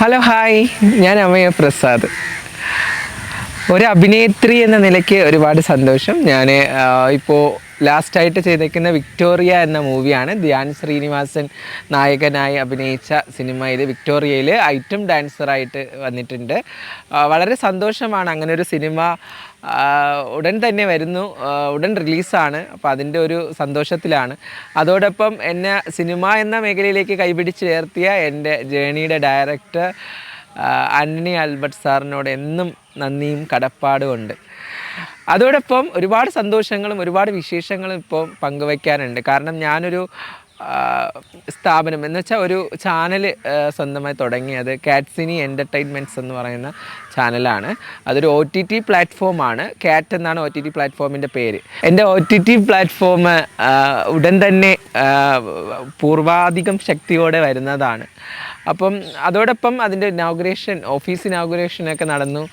Hello hi, ഞാൻ അമയ പ്രസാദ്. ഒരു അഭിനേത്രി എന്ന നിലയ്ക്ക് ഒരുപാട് സന്തോഷം. ഞാൻ ഇപ്പോൾ ലാസ്റ്റായിട്ട് ചെയ്തേക്കുന്ന വിക്ടോറിയ എന്ന മൂവിയാണ്. ധ്യാൻ ശ്രീനിവാസൻ നായകനായി അഭിനയിച്ച സിനിമയിൽ വിക്ടോറിയയിൽ ഐറ്റം ഡാൻസറായിട്ട് വന്നിട്ടുണ്ട്. വളരെ സന്തോഷമാണ്. അങ്ങനെ ഒരു സിനിമ ഉടൻ തന്നെ വരുന്നു, ഉടൻ റിലീസാണ്. അപ്പോൾ അതിൻ്റെ ഒരു സന്തോഷത്തിലാണ്. അതോടൊപ്പം എന്നെ സിനിമ എന്ന മേഖലയിലേക്ക് കൈപിടിച്ചുയർത്തിയ എൻ്റെ ജേണിയുടെ ഡയറക്ടർ ആൻ്റണി ആൽബർട്ട് സാറിനോട് എന്നും നന്ദിയും കടപ്പാടുമുണ്ട്. അതോടൊപ്പം ഒരുപാട് സന്തോഷങ്ങളും ഒരുപാട് വിശേഷങ്ങളും ഇപ്പോൾ പങ്കുവയ്ക്കാനുണ്ട്. കാരണം ഞാനൊരു സ്ഥാപനം എന്ന് വെച്ചാൽ ഒരു ചാനൽ സ്വന്തമായി തുടങ്ങിയത് കാറ്റ്സിനി എൻ്റർടൈൻമെൻറ്റ്സ് എന്ന് പറയുന്ന ചാനലാണ്. അതൊരു OTT പ്ലാറ്റ്ഫോമാണ്. കാറ്റ് എന്നാണ് OTT പ്ലാറ്റ്ഫോമിൻ്റെ പേര്. എൻ്റെ OTT പ്ലാറ്റ്ഫോം ഉടൻ തന്നെ പൂർവാധികം ശക്തിയോടെ വരുന്നതാണ്. അപ്പം അതോടൊപ്പം അതിൻ്റെ ഓഫീസ് ഇനോഗ്രേഷനൊക്കെ നടന്നു.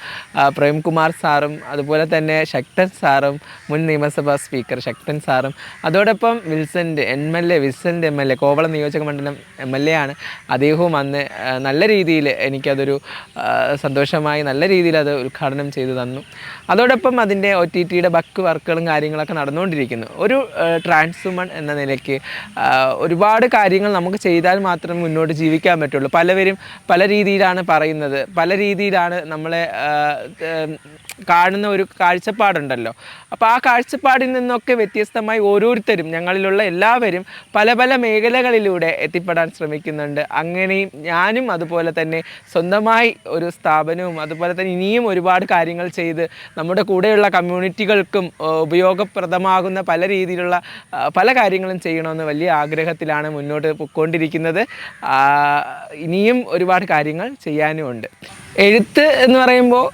പ്രേംകുമാർ സാറും അതുപോലെ തന്നെ ശക്തൻ സാറും, മുൻ നിയമസഭാ സ്പീക്കർ ശക്തൻ സാറും, അതോടൊപ്പം വിൽസൻ്റെ MLA കോവളം നിയോജക മണ്ഡലം MLA ആണ്. അദ്ദേഹവും അന്ന് നല്ല രീതിയിൽ എനിക്കതൊരു സന്തോഷമായി നല്ല രീതിയിൽ അത് ഉദ്ഘാടനം ചെയ്തു തന്നു. അതോടൊപ്പം അതിൻ്റെ OTTയുടെ വർക്കുകളും കാര്യങ്ങളൊക്കെ നടന്നുകൊണ്ടിരിക്കുന്നു. ഒരു ട്രാൻസ്വുമൺ എന്ന നിലയ്ക്ക് ഒരുപാട് കാര്യങ്ങൾ നമുക്ക് ചെയ്താൽ മാത്രമേ മുന്നോട്ട് ജീവിക്കാൻ പറ്റുള്ളൂ. പലവരും പല രീതിയിലാണ് പറയുന്നത്, പല രീതിയിലാണ് നമ്മളെ കാണുന്ന ഒരു കാഴ്ചപ്പാടുണ്ടല്ലോ. അപ്പോൾ ആ കാഴ്ചപ്പാടിൽ നിന്നൊക്കെ വ്യത്യസ്തമായി ഓരോരുത്തരും, ഞങ്ങളിലുള്ള എല്ലാവരും പല പല മേഖലകളിലൂടെ എത്തിപ്പെടാൻ ശ്രമിക്കുന്നുണ്ട്. അങ്ങനെയും ഞാനും അതുപോലെ തന്നെ സ്വന്തമായി ഒരു സ്ഥാപനവും അതുപോലെ തന്നെ ഇനിയും ഒരുപാട് കാര്യങ്ങൾ ചെയ്ത് നമ്മുടെ കൂടെയുള്ള കമ്മ്യൂണിറ്റികൾക്കും ഉപയോഗപ്രദമാകുന്ന പല രീതിയിലുള്ള പല കാര്യങ്ങളും ചെയ്യണമെന്ന് വലിയ ആഗ്രഹത്തിലാണ് മുന്നോട്ട് പോയിക്കൊണ്ടിരിക്കുന്നത്. ഇനിയും ഒരുപാട് കാര്യങ്ങൾ ചെയ്യാനുമുണ്ട്. എഴുത്ത് എന്ന് പറയുമ്പോൾ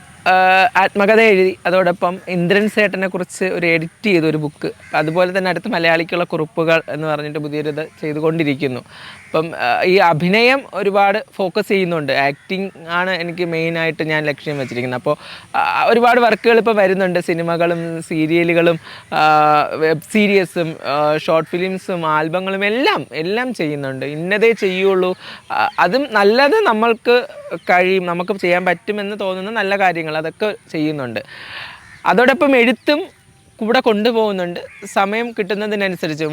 ആത്മകഥ എഴുതി, അതോടൊപ്പം ഇന്ദ്രൻ സേട്ടനെ കുറിച്ച് ഒരു എഡിറ്റ് ചെയ്തൊരു ബുക്ക്, അതുപോലെ തന്നെ അടുത്ത മലയാളിക്കുള്ള കുറിപ്പുകൾ എന്ന് പറഞ്ഞിട്ട് പുതിയൊരിത് ചെയ്തുകൊണ്ടിരിക്കുന്നു. അപ്പം ഈ അഭിനയം ഒരുപാട് ഫോക്കസ് ചെയ്യുന്നുണ്ട്. ആക്ടിങ് ആണ് എനിക്ക് മെയിനായിട്ട് ഞാൻ ലക്ഷ്യം വെച്ചിരിക്കുന്നത്. അപ്പോൾ ഒരുപാട് വർക്കുകൾ ഇപ്പോൾ വരുന്നുണ്ട്. സിനിമകളും സീരിയലുകളും വെബ് സീരീസും ഷോർട്ട് ഫിലിംസും ആൽബങ്ങളും എല്ലാം ചെയ്യുന്നുണ്ട്. ഇന്നതേ ചെയ്യുള്ളൂ, അതും നല്ലത് നമ്മൾക്ക് കഴിയും, നമുക്ക് ചെയ്യാൻ പറ്റുമെന്ന് തോന്നുന്ന നല്ല കാര്യങ്ങൾ അതൊക്കെ ചെയ്യുന്നുണ്ട്. അതോടൊപ്പം എഴുത്തും കൂടെ കൊണ്ടുപോകുന്നുണ്ട്. സമയം കിട്ടുന്നതിനനുസരിച്ച്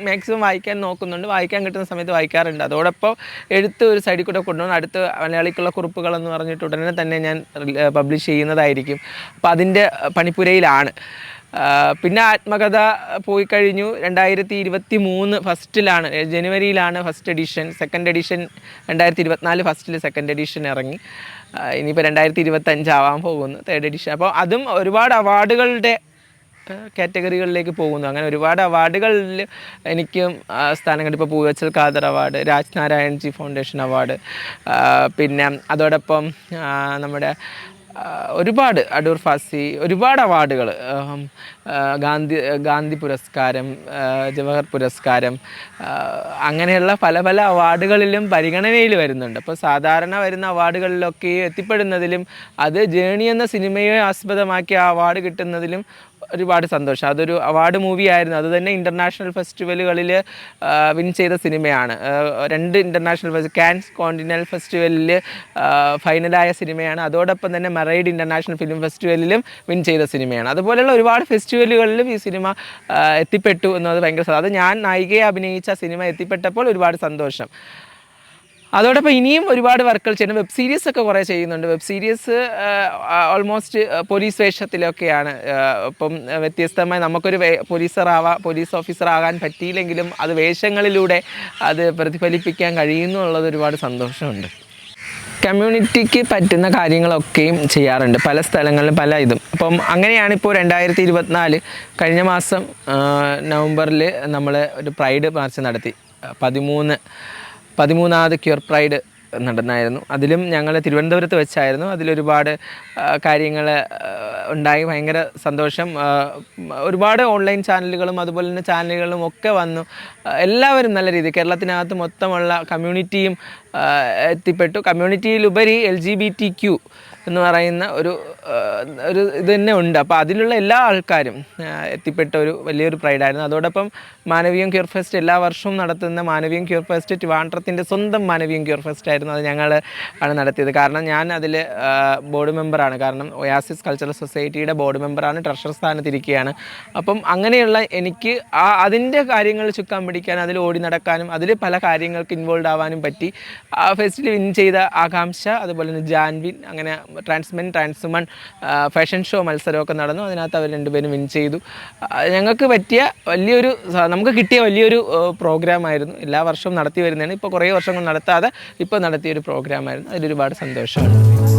മാക്സിമം വായിക്കാൻ നോക്കുന്നുണ്ട്. വായിക്കാൻ കിട്ടുന്ന സമയത്ത് വായിക്കാറുണ്ട്. അതോടൊപ്പം എഴുത്ത് ഒരു സൈഡിൽ കൂടെ കൊണ്ടുപോകുന്നു. അടുത്ത മലയാളിക്കുള്ള കുറിപ്പുകളെന്ന് പറഞ്ഞിട്ട് ഉടനെ തന്നെ ഞാൻ പബ്ലിഷ് ചെയ്യുന്നതായിരിക്കും. അപ്പോൾ അതിൻ്റെ പണിപ്പുരയിലാണ്. പിന്നെ ആത്മകഥ പോയി കഴിഞ്ഞു. 2023 ഫസ്റ്റിലാണ്, ജനുവരിയിലാണ് ഫസ്റ്റ് എഡിഷൻ. സെക്കൻഡ് എഡിഷൻ 2024 ഫസ്റ്റിൽ സെക്കൻഡ് എഡിഷൻ ഇറങ്ങി. ഇനിയിപ്പോൾ 2025 ആവാൻ പോകുന്നു തേർഡ് എഡിഷൻ. അപ്പോൾ അതും ഒരുപാട് അവാർഡുകളുടെ കാറ്റഗറികളിലേക്ക് പോകുന്നു. അങ്ങനെ ഒരുപാട് അവാർഡുകളിൽ എനിക്കും സ്ഥാനം കിട്ടി. ഇപ്പോൾ Poovachal Khader award, Raj Narayanji foundation award, പിന്നെ അതോടൊപ്പം നമ്മുടെ ഒരുപാട് അടൂർ ഫാസി, ഒരുപാട് അവാർഡുകൾ, ഗാന്ധി പുരസ്കാരം, ജവഹർ പുരസ്കാരം, അങ്ങനെയുള്ള പല പല അവാർഡുകളിലും പരിഗണനയിൽ വരുന്നുണ്ട്. അപ്പോൾ സാധാരണ വരുന്ന അവാർഡുകളിലൊക്കെ എത്തിപ്പെടുന്നതിലും അത് ജേണി എന്ന സിനിമയെ ആസ്പദമാക്കി ആ അവാർഡ് കിട്ടുന്നതിലും ഒരുപാട് സന്തോഷം. അതൊരു അവാർഡ് മൂവിയായിരുന്നു. അത് തന്നെ ഇൻ്റർനാഷണൽ ഫെസ്റ്റിവലുകളിൽ വിൻ ചെയ്ത സിനിമയാണ്. 2 ഇൻ്റർനാഷണൽ കാൻസ് കോണ്ടിനൽ ഫെസ്റ്റിവലിൽ ഫൈനലായ സിനിമയാണ്. അതോടൊപ്പം തന്നെ മറൈഡ് ഇൻ്റർനാഷണൽ ഫിലിം ഫെസ്റ്റിവലിലും വിൻ ചെയ്ത സിനിമയാണ്. അതുപോലെയുള്ള ഒരുപാട് ഫെസ്റ്റിവലുകളിലും ഈ സിനിമ എത്തിപ്പെട്ടു എന്നത് ഭയങ്കര അത് ഞാൻ നായികയെ അഭിനയിച്ച സിനിമ എത്തിപ്പെട്ടപ്പോൾ ഒരുപാട് സന്തോഷം. അതോടൊപ്പം ഇനിയും ഒരുപാട് വർക്കുകൾ ചെയ്യണം. വെബ് സീരീസ് ഒക്കെ കുറേ ചെയ്യുന്നുണ്ട്. വെബ് സീരീസ് ഓൾമോസ്റ്റ് പോലീസ് വേഷത്തിലൊക്കെയാണ്. ഇപ്പം വ്യത്യസ്തമായി നമുക്കൊരു പോലീസ് ഓഫീസർ ആകാൻ പറ്റിയില്ലെങ്കിലും അത് വേഷങ്ങളിലൂടെ അത് പ്രതിഫലിപ്പിക്കാൻ കഴിയുന്നു എന്നുള്ളത് ഒരുപാട് സന്തോഷമുണ്ട്. കമ്മ്യൂണിറ്റിക്ക് പറ്റുന്ന കാര്യങ്ങളൊക്കെയും ചെയ്യാറുണ്ട്, പല സ്ഥലങ്ങളിലും പല ഇതും. അപ്പം അങ്ങനെയാണിപ്പോൾ 2024 കഴിഞ്ഞ മാസം നവംബറിൽ നമ്മൾ ഒരു പ്രൈഡ് മാർച്ച് നടത്തി. 13ാമത് ക്യൂർ പ്രൈഡ് നടന്നായിരുന്നു. അതിലും ഞങ്ങൾ തിരുവനന്തപുരത്ത് വെച്ചായിരുന്നു. അതിലൊരുപാട് കാര്യങ്ങൾ ഉണ്ടായി, ഭയങ്കര സന്തോഷം. ഒരുപാട് ഓൺലൈൻ ചാനലുകളും അതുപോലെ തന്നെ ചാനലുകളും ഒക്കെ വന്നു. എല്ലാവരും നല്ല രീതിയിൽ കേരളത്തിനകത്ത് മൊത്തമുള്ള കമ്മ്യൂണിറ്റിയും എത്തിപ്പെട്ടു. കമ്മ്യൂണിറ്റിയിലുപരി LGBTQ എന്ന് പറയുന്ന ഒരു ഇത് തന്നെ ഉണ്ട്. അപ്പോൾ അതിലുള്ള എല്ലാ ആൾക്കാരും എത്തിപ്പെട്ട ഒരു വലിയൊരു പ്രൈഡായിരുന്നു. അതോടൊപ്പം മാനവീയം ക്യൂർ ഫെസ്റ്റ് എല്ലാ വർഷവും നടത്തുന്ന മാനവീയം ക്യൂർ ഫെസ്റ്റ് ട്രിവാൻഡ്രത്തിൻ്റെ സ്വന്തം മാനവീയം ക്യൂർ ഫെസ്റ്റ് ആയിരുന്നു. അത് ഞങ്ങൾ ആണ് നടത്തിയത്. കാരണം ഞാൻ അതിൽ ബോർഡ് മെമ്പറാണ്. കാരണം ഒയാസിസ് കൾച്ചറൽ സൊസൈറ്റിയുടെ ബോർഡ് മെമ്പറാണ്, ട്രഷറർ സ്ഥാനത്തിരിക്കുകയാണ്. അപ്പം അങ്ങനെയുള്ള എനിക്ക് അതിൻ്റെ കാര്യങ്ങൾ ചുക്കാൻ പിടിക്കാൻ, അതിൽ ഓടി നടക്കാനും അതിൽ പല കാര്യങ്ങൾക്ക് ഇൻവോൾവ് ആവാനും പറ്റി. ആ ഫെസ്റ്റിൽ വിൻ ചെയ്ത ആകാംക്ഷ, അതുപോലെ തന്നെ ജാൻവിൻ, അങ്ങനെ ട്രാൻസ്വുമൺ ഫാഷൻ ഷോ മത്സരമൊക്കെ നടന്നു. അതിനകത്ത് അവർ രണ്ടുപേരും വിൻ ചെയ്തു. ഞങ്ങൾക്ക് പറ്റിയ നമുക്ക് കിട്ടിയ വലിയൊരു പ്രോഗ്രാമായിരുന്നു. എല്ലാ വർഷവും നടത്തി വരുന്നതാണ്. ഇപ്പോൾ കുറേ വർഷങ്ങൾ നടത്താതെ ഇപ്പോൾ നടത്തിയൊരു പ്രോഗ്രാമായിരുന്നു. അതിലൊരുപാട് സന്തോഷമാണ്.